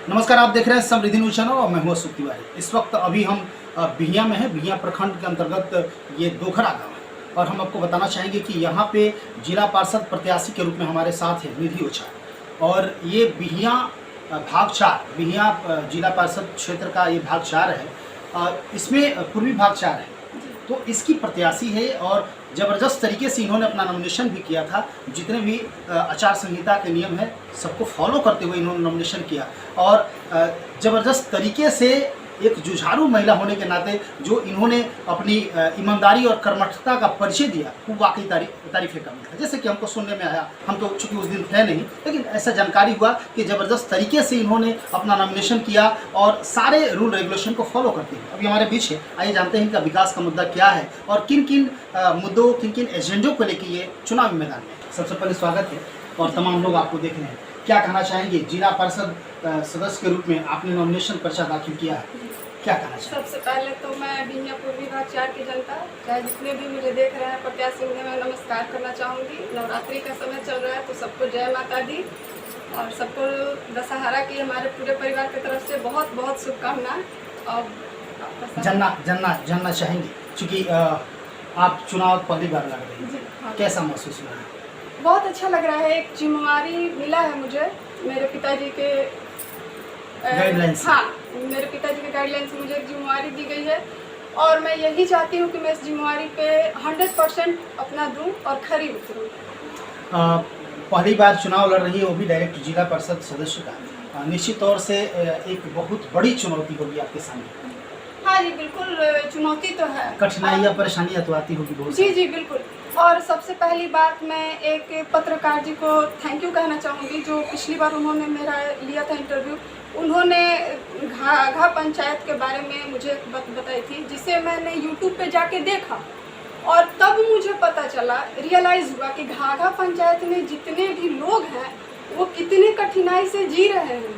नमस्कार, आप देख रहे हैं समृद्धि न्यूज चैनल और मैं हूं अशोक तिवारी। इस वक्त अभी हम बिहिया में हैं। बिहिया प्रखंड के अंतर्गत ये दोखरा गाँव है और हम आपको बताना चाहेंगे कि यहाँ पे जिला पार्षद प्रत्याशी के रूप में हमारे साथ है निधि ओझा और ये बिहिया भाग 4 बिहिया जिला पार्षद क्षेत्र का ये भाग 4 है। इसमें पूर्वी भाग 4 है, तो इसकी प्रत्याशी है और ज़बरदस्त तरीके से इन्होंने अपना नॉमिनेशन भी किया था। जितने भी आचार संहिता के नियम है सबको फॉलो करते हुए इन्होंने नॉमिनेशन किया और ज़बरदस्त तरीके से एक जुझारू महिला होने के नाते जो इन्होंने अपनी ईमानदारी और कर्मठता का परिचय दिया वो वाकई तारीफ़ का था। जैसे कि हमको सुनने में आया, हम तो चूँकि उस दिन थे नहीं, लेकिन ऐसा जानकारी हुआ कि ज़बरदस्त तरीके से इन्होंने अपना नॉमिनेशन किया और सारे रूल रेगुलेशन को फॉलो करते हैं। अभी हमारे बीच है, आइए जानते हैं इनका विकास का मुद्दा क्या है और किन किन मुद्दों, किन किन एजेंडों को लेकर ये चुनावी मैदान में। सबसे पहले स्वागत है और तमाम लोग आपको देख रहे हैं, क्या कहना चाहेंगे? जिला परिषद सदस्य के रूप में आपने नॉमिनेशन पर्चा दाखिल किया है, क्या कहना चाहिए? सबसे पहले तो मैं बिहिया पूर्वी भाग 4 की जनता, चाहे जितने भी मुझे देख रहे हैं प्रत्याशी, उन्हें मैं नमस्कार करना चाहूँगी। नवरात्रि का समय चल रहा है तो सबको जय माता दी और सबको दशहरा की हमारे पूरे परिवार की तरफ से बहुत बहुत शुभकामनाएं। और जानना चाहेंगे क्योंकि आप चुनाव पहली बार लड़ रही हैं, हाँ। कैसा महसूस हो रहा है? बहुत अच्छा लग रहा है। एक जिम्मेवारी मिला है मुझे मेरे पिताजी के गाइडलाइंस। हाँ, मेरे पिताजी के गाइडलाइन से मुझे एक जिम्मेवारी दी गई है और मैं यही चाहती हूँ कि मैं इस जिम्मेवारी पे 100% अपना दूँ और खरी उतरूँ। पहली बार चुनाव लड़ रही है, वो भी डायरेक्ट जिला परिषद सदस्य का, निश्चित तौर से एक बहुत बड़ी चुनौती होगी आपके सामने। हाँ जी बिल्कुल, चुनौती तो है, कठिनाइयाँ परेशानियाँ तो आती होगी बहुत। जी बिल्कुल। और सबसे पहली बात मैं एक पत्रकार जी को थैंक यू कहना चाहूँगी जो पिछली बार उन्होंने मेरा लिया था इंटरव्यू। उन्होंने घाघा पंचायत के बारे में मुझे एक बात बताई थी जिसे मैंने यूट्यूब पे जाके देखा और तब मुझे पता चला, रियलाइज़ हुआ कि घाघा पंचायत में जितने भी लोग हैं वो कितने कठिनाई से जी रहे हैं।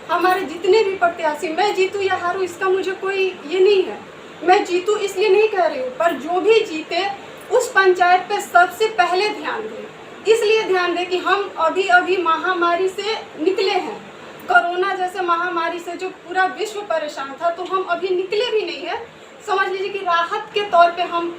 हमारे जितने भी प्रत्याशी, मैं जीतूँ या हारूँ इसका मुझे कोई ये नहीं है, मैं जीतूँ इसलिए नहीं कह रही हूँ, पर जो भी जीते उस पंचायत पे सबसे पहले ध्यान दें। इसलिए ध्यान दें कि हम अभी महामारी से निकले हैं, कोरोना जैसे महामारी से जो पूरा विश्व परेशान था, तो हम अभी निकले भी नहीं हैं। समझ लीजिए कि राहत के तौर पे हम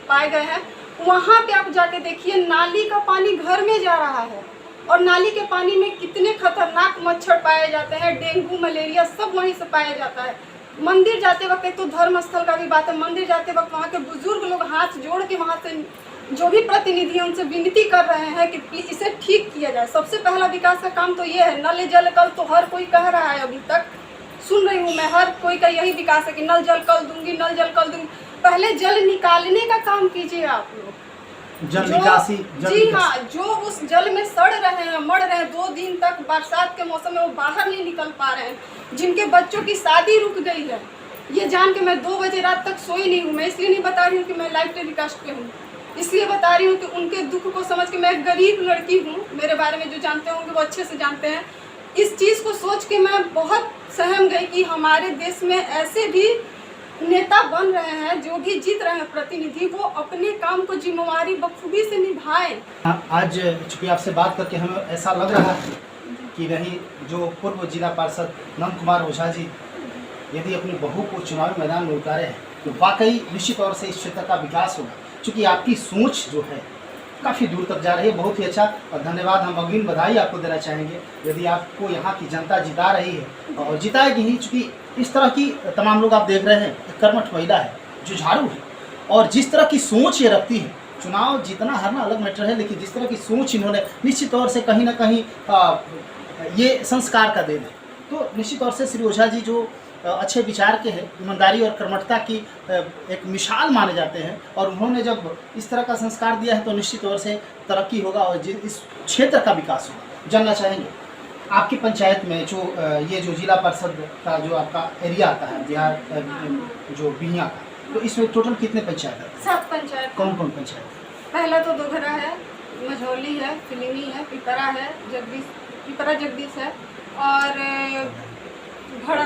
पाए गए हैं। वहाँ पे आप जाके देखिए, नाली का पानी घर में जा रहा है और नाली के पानी में कितने खतरनाक मच्छर पाए जाते हैं, डेंगू मलेरिया सब वहीं से पाया जाता है। मंदिर जाते वक्त, एक तो धर्म स्थल का भी बात है, मंदिर जाते वक्त वहाँ के बुजुर्ग लोग हाथ जोड़ के वहाँ से जो भी प्रतिनिधि हैं उनसे विनती कर रहे हैं कि प्लीज इसे ठीक किया जाए। सबसे पहला विकास का काम तो ये है। नल जल कल तो हर कोई कह रहा है, अभी तक सुन रही हूँ मैं, हर कोई का यही विकास है कि नल जल कल दूंगी, नल जल कल दूंगी। पहले जल निकालने का काम कीजिए आप लोग, जल निकासी। जी हाँ, जो उस जल में सड़ रहे हैं, मर रहे हैं, 2 दिन तक बरसात के मौसम में वो बाहर नहीं निकल पा रहे हैं, जिनके बच्चों की शादी रुक गई है, ये जान के मैं 2 बजे रात तक सोई नहीं हूँ। मैं इसलिए नहीं बता रही हूँ कि मैं लाइव टेलीकास्ट पे हूँ, इसलिए बता रही हूँ कि उनके दुख को समझ के, मैं एक गरीब लड़की हूँ, मेरे बारे में जो जानते होंगे वो अच्छे से जानते हैं। इस चीज़ को सोच के मैं बहुत सहम गई कि हमारे देश में ऐसे भी नेता बन रहे हैं, जो भी जीत रहे हैं प्रतिनिधि, वो अपने काम को जिम्मेवारी बखूबी से निभाएं। आज चूँकि आपसे बात करके हमें ऐसा लग रहा है कि नहीं, जो पूर्व जिला पार्षद नंद कुमार ओझा जी यदि अपनी बहू को चुनावी मैदान में उतारे हैं तो वाकई निश्चित तौर से इस क्षेत्र का विकास होगा। क्योंकि आपकी सोच जो है काफ़ी दूर तक जा रही है, बहुत ही अच्छा और धन्यवाद। हम अग्रिम बधाई आपको देना चाहेंगे यदि आपको यहाँ की जनता जिता रही है और जिताएगी ही। चूँकि इस तरह की तमाम लोग आप देख रहे हैं, कर्मठ महिला है, जुझारू है और जिस तरह की सोच ये रखती है, चुनाव जीतना हारना अलग मैटर है, लेकिन जिस तरह की सोच इन्होंने, निश्चित तौर से कहीं ना कहीं ये संस्कार का देन है। तो निश्चित तौर से श्री ओझा जी जो अच्छे विचार के हैं, ईमानदारी और कर्मठता की एक मिसाल माने जाते हैं और उन्होंने जब इस तरह का संस्कार दिया है तो निश्चित तौर से तरक्की होगा और इस क्षेत्र का विकास होगा। जानना चाहेंगे आपकी पंचायत में जो ये जो जिला परिषद का जो आपका एरिया आता है, बिहार जो बिहिया का, तो इसमें टोटल कितने पंचायत है? 7 पंचायत। कौन कौन पंचायत? पहला तो दोघरा है, मझौली है, फिलिनी है, पिपरा है, पिपरा जगदीश है और भड़ा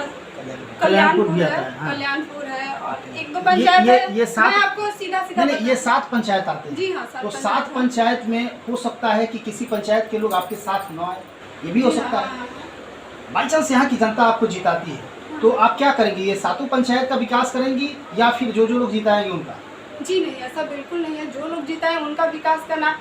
कल्याणपुर भी आता है। हाँ। कल्याणपुर है और 1-2 पंचायत है। ये 7, मैं आपको सीधा नहीं, ये 7 पंचायत आते हैं। जी हाँ, 7 तो 7 पंचायत में हो सकता है कि किसी पंचायत के लोग आपके साथ न आए, ये भी हो सकता है। बाई चांस यहाँ की जनता आपको जिताती है तो आप क्या करेंगे? ये सातों पंचायत का विकास करेंगी या फिर जो जो लोग जिताएंगे उनका? जी नहीं, ऐसा बिल्कुल नहीं है। जो लोग जीता है उनका विकास करना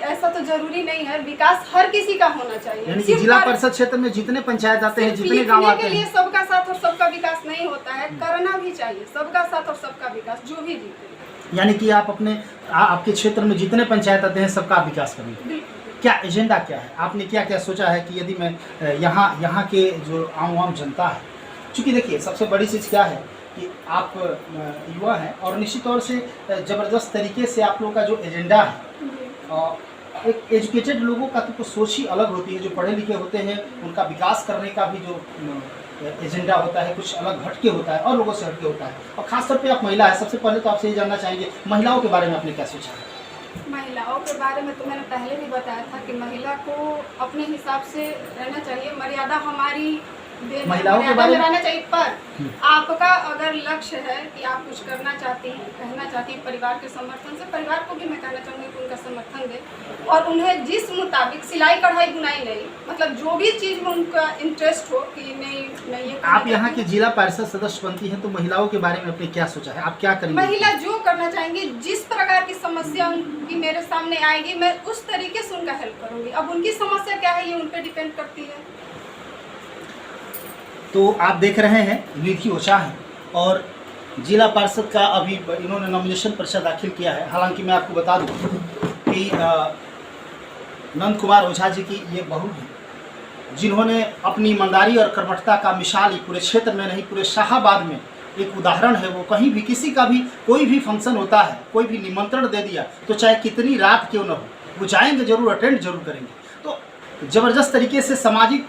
ऐसा तो जरूरी नहीं है। विकास हर किसी का होना चाहिए। यानी कि जिला परिषद क्षेत्र में जितने पंचायत आते हैं, जितने गांव आते के लिए हैं, सबका साथ और सबका विकास नहीं होता है, करना भी चाहिए सबका साथ और सबका विकास, जो भी जीते। यानी कि आप अपने आपके क्षेत्र में जितने पंचायत आते हैं सबका विकास करेंगे। बिल्कुल। क्या एजेंडा क्या है? आपने क्या क्या सोचा है कि यदि मैं यहाँ के जो आम जनता है, चूँकि देखिए सबसे बड़ी चीज़ क्या है कि आप युवा हैं और निश्चित तौर से ज़बरदस्त तरीके से आप लोगों का जो एजेंडा है, एक एजुकेटेड लोगों का तो सोच ही अलग होती है। जो पढ़े लिखे होते हैं उनका विकास करने का भी जो एजेंडा होता है कुछ अलग हटके होता है और लोगों से हटके होता है। और खासतौर पे आप महिला है, सबसे पहले तो आपसे ये जानना चाहेंगे महिलाओं के बारे में आपने क्या सोचा है? महिलाओं के बारे में तो मैंने पहले भी बताया था कि महिला को अपने हिसाब से रहना चाहिए, मर्यादा हमारी महिलाओं के बारे में रहना चाहिए। पर आपका अगर लक्ष्य है कि आप कुछ करना चाहती हैं, कहना चाहती हैं परिवार के समर्थन से, परिवार को भी मैं कहना चाहूँगी कि उनका समर्थन दें और उन्हें जिस मुताबिक सिलाई कढ़ाई बुनाई नहीं, मतलब जो भी चीज़ में उनका इंटरेस्ट हो कि नहीं मैं ये आप यहाँ की जिला परिषद सदस्य बनती हैं तो महिलाओं के बारे में आपने क्या सोचा है? आप क्या करेंगे? महिला जो करना चाहेंगे, जिस प्रकार की समस्या उनकी मेरे सामने आएगी मैं उस तरीके से उनका हेल्प करूँगी। अब उनकी समस्या क्या है ये उन पर डिपेंड करती है। तो आप देख रहे हैं निधि ओझा है और जिला पार्षद का अभी इन्होंने नॉमिनेशन पर्चा दाखिल किया है। हालांकि मैं आपको बता दूं कि नंद कुमार ओझा जी की ये बहू है जिन्होंने अपनी ईमानदारी और कर्मठता का मिसाल ही पूरे क्षेत्र में नहीं पूरे शाहाबाद में एक उदाहरण है। वो कहीं भी किसी का भी कोई भी फंक्शन होता है, कोई भी निमंत्रण दे दिया तो चाहे कितनी रात क्यों न हो वो जाएंगे, जरूर अटेंड जरूर करेंगे। तो ज़बरदस्त तरीके से सामाजिक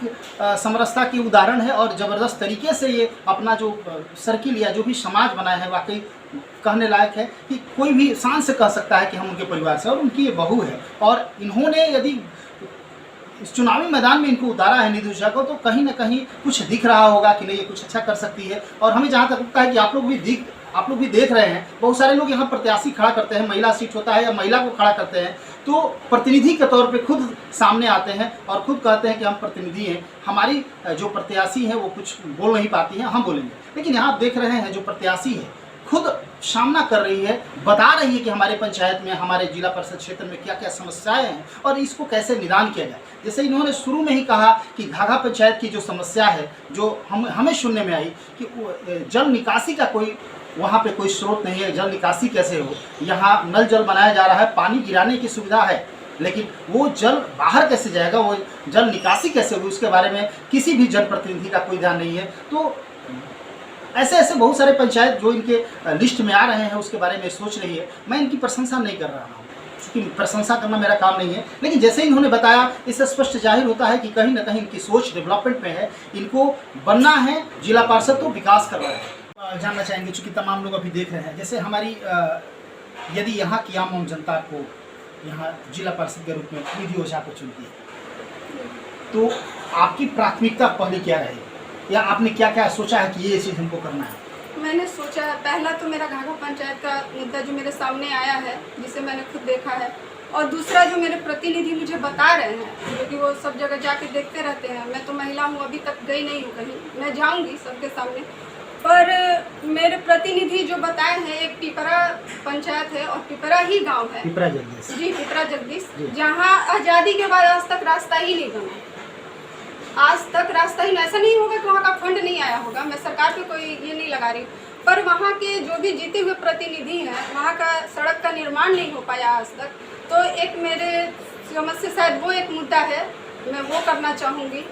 समरसता की उदाहरण है और ज़बरदस्त तरीके से ये अपना जो सर्किल या जो भी समाज बनाया है वाकई कहने लायक है कि कोई भी शान से कह सकता है कि हम उनके परिवार से, और उनकी ये बहू है और इन्होंने यदि इस चुनावी मैदान में इनको उतारा है निधि ओझा को तो कहीं ना कहीं कुछ दिख रहा होगा कि नहीं ये कुछ अच्छा कर सकती है। और हमें जहाँ तक लगता है कि आप लोग भी देख रहे हैं, बहुत सारे लोग यहाँ प्रत्याशी खड़ा करते हैं, महिला सीट होता है या महिला को खड़ा करते हैं तो प्रतिनिधि के तौर पे खुद सामने आते हैं और खुद कहते हैं कि हम प्रतिनिधि हैं, हमारी जो प्रत्याशी है वो कुछ बोल नहीं पाती हैं, हम बोलेंगे। लेकिन यहाँ आप देख रहे हैं जो प्रत्याशी है खुद सामना कर रही है, बता रही है कि हमारे पंचायत में हमारे जिला परिषद क्षेत्र में क्या क्या समस्याएं हैं और इसको कैसे निदान किया जाए। जैसे इन्होंने शुरू में ही कहा कि घाघा पंचायत की जो समस्या है जो हमें सुनने में आई कि जल निकासी का कोई वहाँ पे कोई स्रोत नहीं है, जल निकासी कैसे हो। यहाँ नल जल बनाया जा रहा है, पानी गिराने की सुविधा है लेकिन वो जल बाहर कैसे जाएगा, वो जल निकासी कैसे होगी उसके बारे में किसी भी जनप्रतिनिधि का कोई ध्यान नहीं है। तो ऐसे बहुत सारे पंचायत जो इनके लिस्ट में आ रहे हैं उसके बारे में सोच रही है। मैं इनकी प्रशंसा नहीं कर रहा हूँ क्योंकि प्रशंसा करना मेरा काम नहीं है, लेकिन जैसे इन्होंने बताया इससे स्पष्ट जाहिर होता है कि कहीं ना कहीं इनकी सोच डेवलपमेंट में है, इनको बनना है जिला पार्षद तो विकास करना है। जानना चाहेंगे चूँकि तमाम लोग अभी देख रहे हैं, जैसे हमारी यदि यहाँ की आम जनता को यहाँ जिला पार्षद के रूप में निधि ओझा को चुनती है तो आपकी प्राथमिकता पहले क्या रहेगी या आपने क्या क्या सोचा है कि ये चीज़ हमको करना है? मैंने सोचा है, पहला तो मेरा घाघा पंचायत का मुद्दा जो मेरे सामने आया है जिसे मैंने खुद देखा है, और दूसरा जो मेरे प्रतिनिधि मुझे बता रहे हैं क्योंकि वो सब जगह जाके देखते रहते हैं। मैं तो महिला हूँ, अभी तक गई नहीं हूँ कहीं, मैं जाऊँगी सबके सामने। पर मेरे प्रतिनिधि जो बताए हैं एक पिपरा पंचायत है और पिपरा ही गाँव है, पिपरा जगदीश जी पिपरा जगदीश, जहाँ आज़ादी के बाद आज तक रास्ता ही नहीं बना। आज तक रास्ता ही, ऐसा नहीं होगा कि वहाँ का फंड नहीं आया होगा, मैं सरकार पे कोई ये नहीं लगा रही, पर वहाँ के जो भी जीते हुए प्रतिनिधि हैं वहाँ का सड़क का निर्माण नहीं हो पाया आज तक। तो एक मेरे समझ से शायद वो एक मुद्दा है, मैं वो करना चाहूँगी।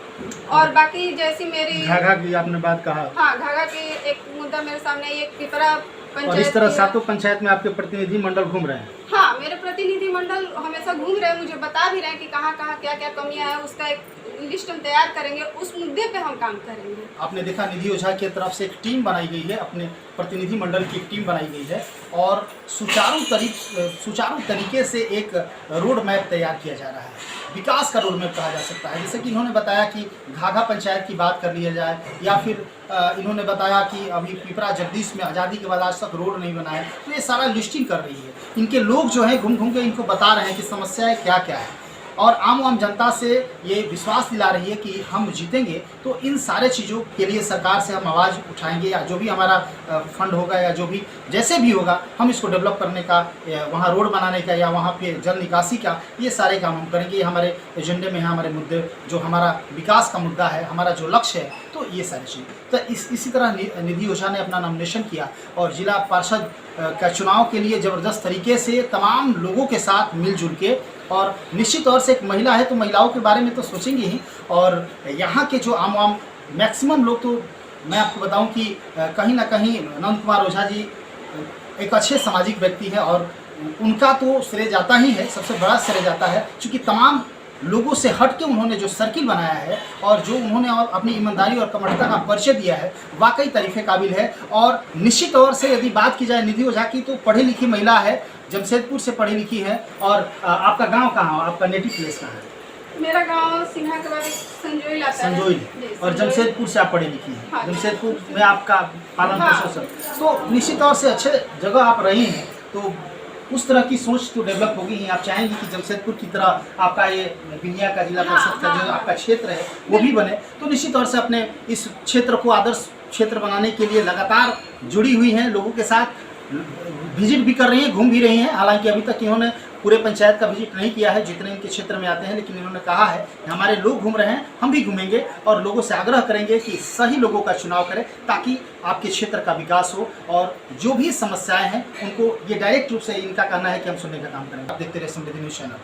और बाकी जैसी मेरी घाघा की आपने बात कहा, हाँ घाघा की एक मुद्दा मेरे सामने, एक पिपरा पंचायत, और इस तरह सातों पंचायत में आपके प्रतिनिधि मंडल घूम रहे हैं। हाँ मेरे प्रतिनिधि मंडल हमेशा घूम रहे हैं, मुझे बता भी रहे हैं कि कहाँ कहाँ क्या क्या कमियाँ हैं, उसका एक लिस्ट हम तैयार करेंगे, उस मुद्दे पे हम काम करेंगे। आपने देखा निधि ओझा की तरफ से एक टीम बनाई गई है, अपने प्रतिनिधि मंडल की एक टीम बनाई गई है और सुचारू तरीके से एक रोड मैप तैयार किया जा रहा है, विकास का रोड मैप कहा जा सकता है। जैसे कि इन्होंने बताया कि घाघा पंचायत की बात कर लिया जाए या फिर इन्होंने बताया कि अभी पिपरा जगदीश में आज़ादी के बाद आज तक रोड नहीं बना है, तो ये सारा लिस्टिंग कर रही है। इनके लोग जो हैं घूम घूम के इनको बता रहे हैं कि समस्याएं क्या क्या है। और आम जनता से ये विश्वास दिला रही है कि हम जीतेंगे। तो इन सारे चीज़ों के लिए सरकार से हम आवाज़ उठाएंगे, या जो भी हमारा फंड होगा या जो भी जैसे भी होगा हम इसको डेवलप करने का, वहाँ रोड बनाने का या वहाँ पे जल निकासी का, ये सारे काम हम करेंगे। ये हमारे एजेंडे में है, हमारे मुद्दे जो हमारा विकास का मुद्दा है, हमारा जो लक्ष्य है, तो ये सारी चीज़। तो इसी तरह निधि ओझा ने अपना नॉमिनेशन किया और जिला पार्षद का चुनाव के लिए ज़बरदस्त तरीके से तमाम लोगों के साथ मिलजुल के, और निश्चित तौर से एक महिला है तो महिलाओं के बारे में तो सोचेंगे ही, और यहाँ के जो आम मैक्सिमम लोग, तो मैं आपको बताऊं कि कहीं ना कहीं नंद कुमार ओझा जी एक अच्छे सामाजिक व्यक्ति हैं और उनका तो श्रेय जाता ही है, सबसे बड़ा श्रेय जाता है, क्योंकि तमाम लोगों से हट के उन्होंने जो सर्किल बनाया है और जो उन्होंने अपनी ईमानदारी और कर्मठता का परिचय दिया है, वाकई तारीफ़े काबिल है। और निश्चित तौर से यदि बात की जाए निधि ओझा की, तो पढ़ी लिखी महिला है, जमशेदपुर से पढ़ी लिखी है। और आपका गांव कहाँ है, आपका नेटिव प्लेस कहाँ है? मेरा गांव सिन्हा के बाद संजोई आता है। संजोई। और जमशेदपुर से आप पढ़ी लिखी हैं। हाँ। जमशेदपुर में आपका पालन पोषण सब, तो निश्चित तौर से अच्छे जगह आप रही हैं, तो उस तरह की सोच तो डेवलप होगी ही। आप चाहेंगे कि जमशेदपुर की तरह आपका ये बिहिया का जिला परिषद का जो आपका क्षेत्र है वो भी बने। तो निश्चित तौर से अपने इस क्षेत्र को आदर्श क्षेत्र बनाने के लिए लगातार जुड़ी हुई हैं, लोगों के साथ विजिट भी कर रही हैं, घूम भी रही हैं। हालांकि अभी तक इन्होंने पूरे पंचायत का विजिट नहीं किया है जितने इनके क्षेत्र में आते हैं, लेकिन इन्होंने कहा है कि हमारे लोग घूम रहे हैं, हम भी घूमेंगे और लोगों से आग्रह करेंगे कि सही लोगों का चुनाव करें, ताकि आपके क्षेत्र का विकास हो। और जो भी समस्याएं हैं उनको, ये डायरेक्ट रूप से इनका कहना है कि हम सुनने का काम करेंगे। आप देखते रहे समृद्धि न्यूज़ चैनल।